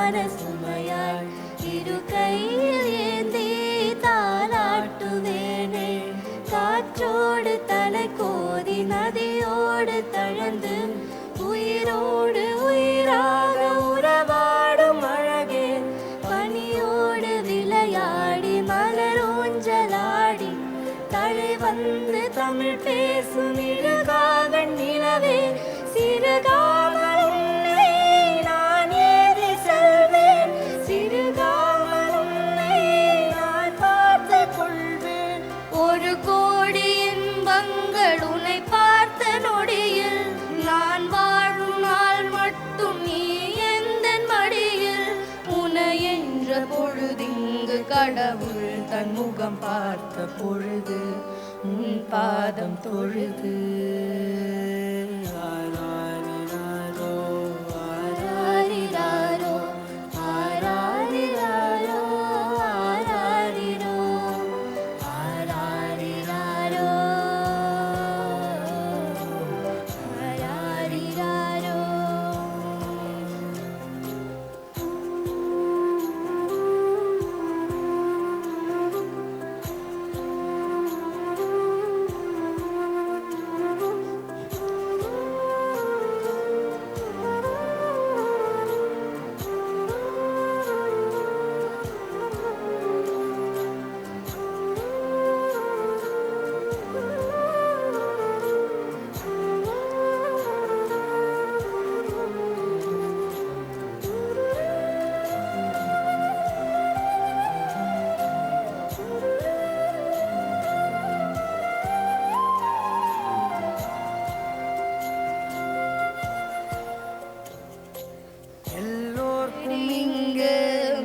மனசுமையாய் இரு கையில் ஏந்தி தாலாட்டுவேனே. காற்றோடு தலை கோதி நதியோடு தழந்து உயிரோடு உயிராக உறவாடும் அழகே. பனியோடு விளையாடி மலரோஞ்சலாடி தழை வந்து தமிழ் பேசும் இழுகாக நிலவே. சிறுகாமல் உன்னை நான் ஏறி செல்வேன், சிறுகாமல் உன்னை நான் பார்த்து கொள்வேன். ஒரு கோடி இன்பங்கள் உன்னை பார்த்த நொடியில் நான் வாழும் நாள் மட்டும் நீ எந்தன் மடியில். உன்னை என்ற பொழுதிங்கு கடவுள் தன் முகம் பார்த்த பொழுது உன் பாதம் தொழுது. ஆராரிராரோ ஆராரிராரோ ஆராரிராரோ ஆராரிரோ ஆராரிராரோ ஆராரிராரோ.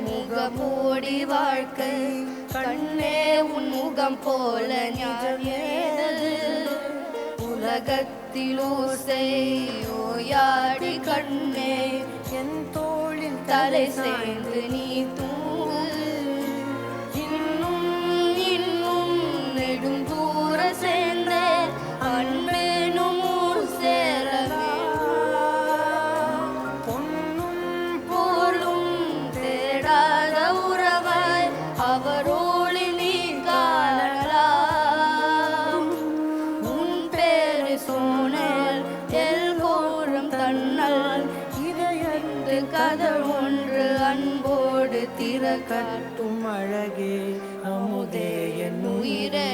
முகமூடி வாழ்க்கை கண்ணே உன் முகம் போல ஞானேது. உலகத்தில் ஓசை ஓயாடி கண்ணே என் தோளில் தலை சேர்ந்து நீ தூங்கு. இன்னும் இன்னும் நெடும் தூர சேர்ந்தே அன்பேனும் ஊர் சேரவே. அவரோடு நீ காணலாம் உன் பேரு சோனல் எல்கோரம் தன்னல். இதயத்து கதல் ஒன்று அன்போடு திறக்கட்டும் அழகே அமுதே என் உயிரே.